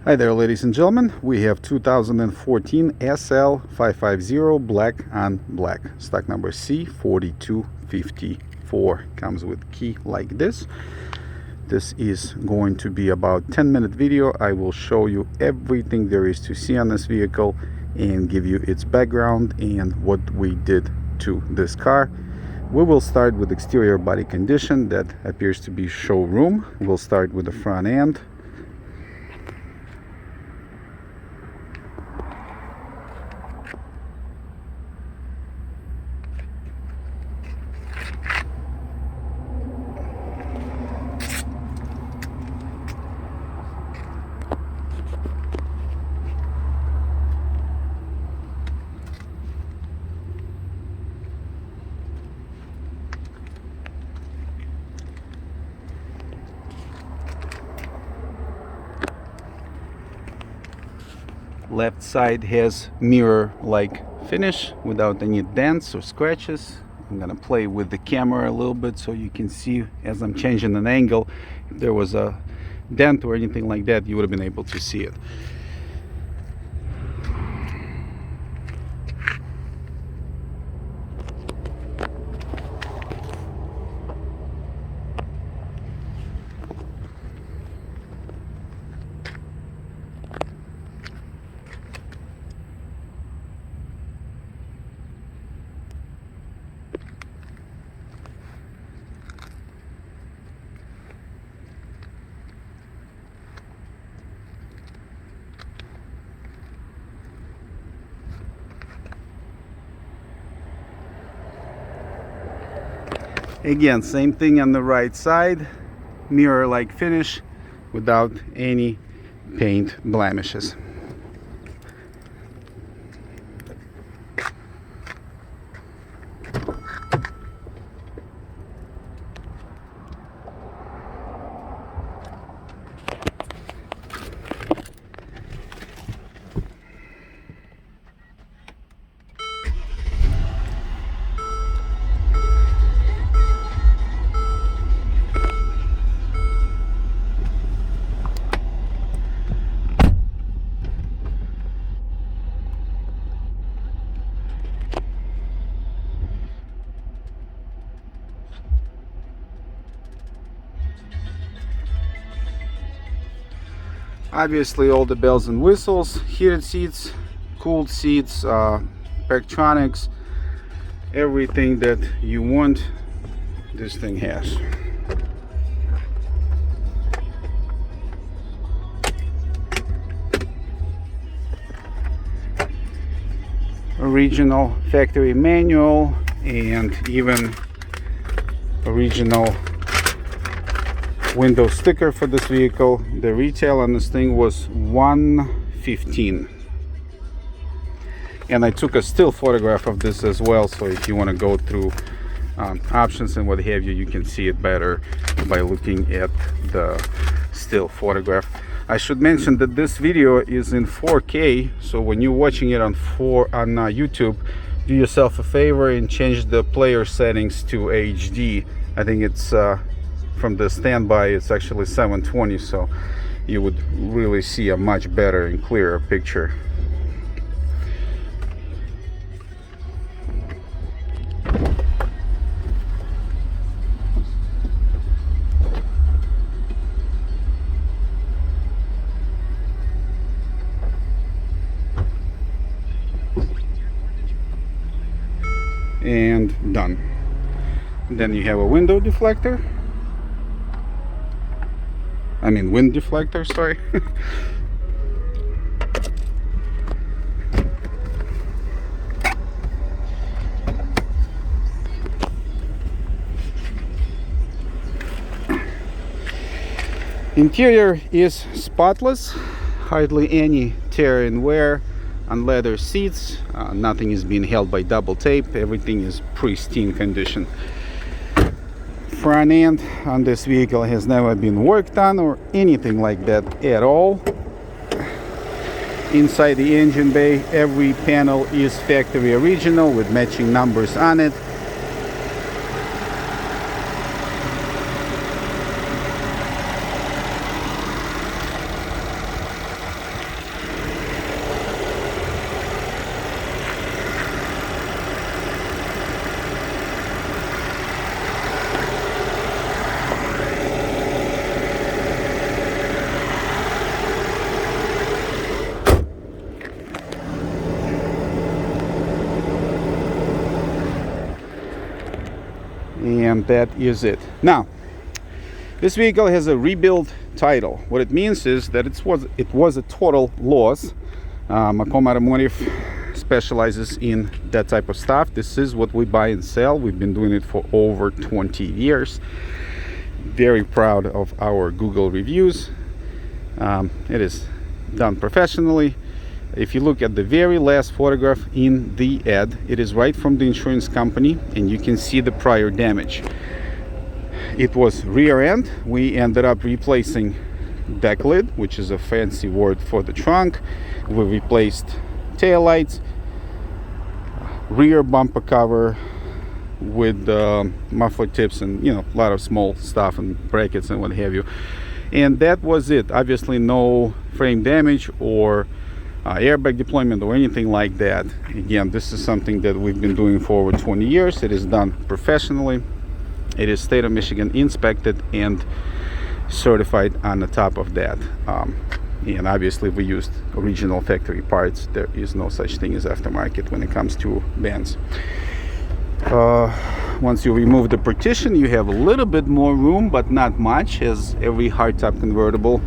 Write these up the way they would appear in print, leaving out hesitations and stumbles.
Hi there, ladies and gentlemen. We have 2014 SL550 black on black, stock number c4254. Comes with key like this. This is going to be about 10-minute video. I will show you everything there is to see on this vehicle and give you its background and what we did to this car. We will start with exterior body condition. That appears to be showroom. We'll start with the front end. Left side has mirror-like finish without any dents or scratches. I'm gonna play with the camera a little bit so you can see as I'm changing an angle. If there was a dent or anything like that, you would have been able to see it. Again, same thing on the right side, mirror-like finish without any paint blemishes. Obviously all the bells and whistles, heated seats, cooled seats, electronics, everything that you want, this thing has. Original factory manual and even original window sticker for this vehicle. The retail on this thing was $115, and I took a still photograph of this as well, so if you want to go through options and what have you, you can see it better by looking at the still photograph. I should mention that this video is in 4K, so when you're watching it on YouTube, do yourself a favor and change the player settings to HD. I think it's from the standby it's actually 720, so you would really see a much better and clearer picture. And done. Then you have a window deflector. I mean wind deflector, sorry. Interior is spotless, hardly any tear and wear on leather seats. Nothing is being held by double tape. Everything is pristine condition. Front end on this vehicle has never been worked on or anything like that at all. Inside the engine bay, every panel is factory original with matching numbers on it. and that is it. Now, this vehicle has a rebuild title. What it means is that it was a total loss. Macomb Automotive specializes in that type of stuff. This is what we buy and sell. We've been doing it for over 20 years. Very proud of our Google reviews. It is done professionally. If you look at the very last photograph in the ad, it is right from the insurance company, and you can see the prior damage. It was rear end. We ended up replacing deck lid, which is a fancy word for the trunk. We replaced tail lights, rear bumper cover with muffler tips, and a lot of small stuff and brackets and what have you. And that was it. Obviously no frame damage or airbag deployment or anything like that. Again, this is something that we've been doing for over 20 years. It is done professionally. It is state of Michigan inspected and certified on the top of that. And obviously we used original factory parts. There is no such thing as aftermarket when it comes to bands. Once you remove the partition, you have a little bit more room, but not much, as every hardtop convertible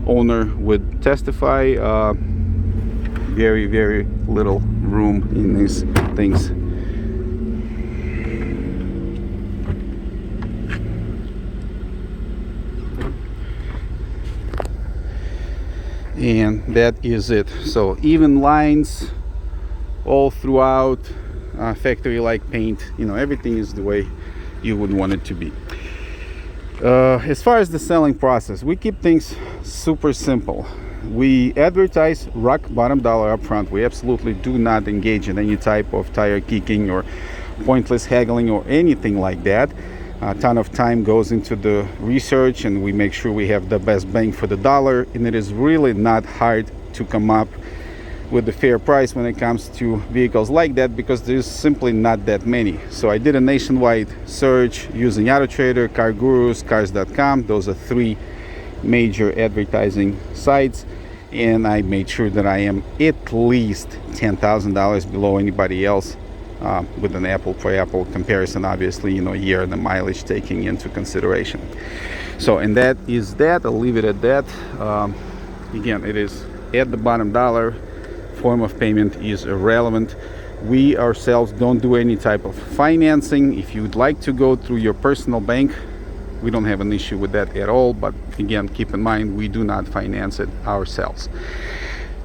owner would testify. Very, very little room in these things. And that is it. So even lines all throughout, factory like paint, everything is the way you would want it to be. As far as the selling process, we keep things super simple. We advertise rock bottom dollar up front. We absolutely do not engage in any type of tire kicking or pointless haggling or anything like that. A ton of time goes into the research, and we make sure we have the best bang for the dollar, and it is really not hard to come up with the fair price when it comes to vehicles like that, because there's simply not that many. So I did a nationwide search using AutoTrader, CarGurus, Cars.com. Those are three major advertising sites, and I made sure that I am at least $10,000 below anybody else, with an apple for apple comparison, obviously, year and the mileage taking into consideration. So, and that is that. I'll leave it at that. Again, it is at the bottom dollar. Form of payment is irrelevant. We ourselves don't do any type of financing. If you would like to go through your personal bank, we don't have an issue with that at all. But again, keep in mind, we do not finance it ourselves.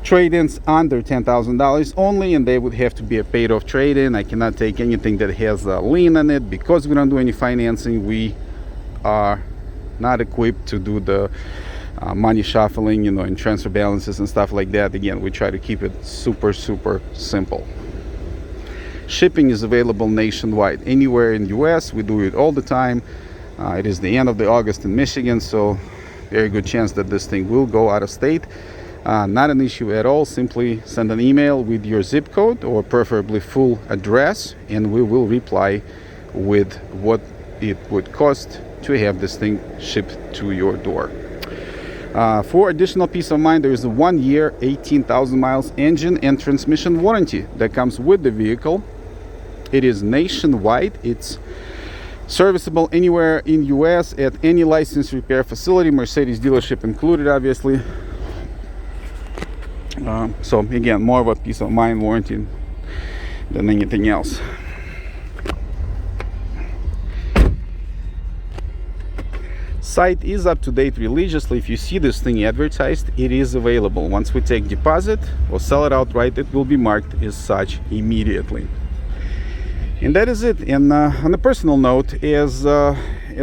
Trade-ins under $10,000 only, and they would have to be a paid-off trade-in. I cannot take anything that has a lien on it. Because we don't do any financing, we are not equipped to do the money shuffling, and transfer balances and stuff like that. Again, we try to keep it super simple. Shipping is available nationwide, anywhere in the US. We do it all the time. It is the end of the August in Michigan, so very good chance that this thing will go out of state. Not an issue at all. Simply send an email with your zip code, or preferably full address, and we will reply with what it would cost to have this thing shipped to your door. For additional peace of mind, there is a 1 year, 18,000 miles engine and transmission warranty that comes with the vehicle. It is nationwide. It's serviceable anywhere in US at any licensed repair facility, Mercedes dealership included, obviously. So again, more of a peace of mind warranty than anything else. Site is up to date religiously. If you see this thing advertised, it is available. Once we take deposit or sell it outright, it will be marked as such immediately. And that is it. And on a personal note, as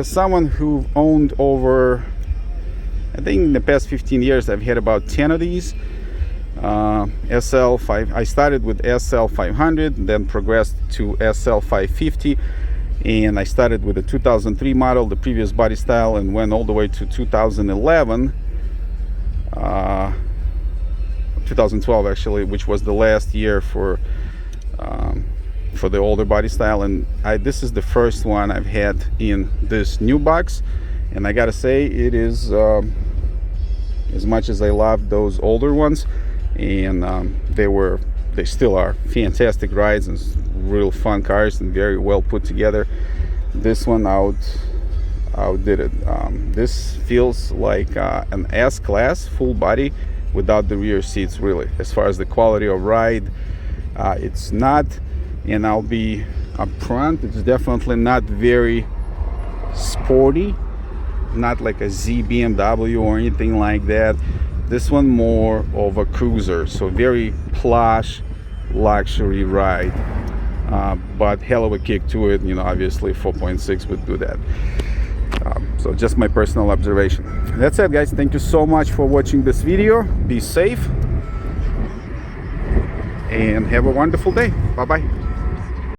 someone who owned over, I think in the past 15 years, I've had about 10 of these. SL5. I started with SL500, then progressed to SL550, and I started with a 2003 model, the previous body style, and went all the way to 2011, 2012 actually, which was the last year for the older body style. And this is the first one I've had in this new box, and I gotta say, it is as much as I love those older ones, and they still are fantastic rides and real fun cars and very well put together. this one outdid it. This feels like an S-Class full body without the rear seats, really. As far as the quality of ride, it's not, and I'll be upfront, it's definitely not very sporty, not like a Z BMW or anything like that. This one more of a cruiser, so very plush luxury ride, but hell of a kick to it. You know, obviously 4.6 would do that. So just my personal observation. That's it, guys. Thank you so much for watching this video. Be safe and have a wonderful day. Bye bye.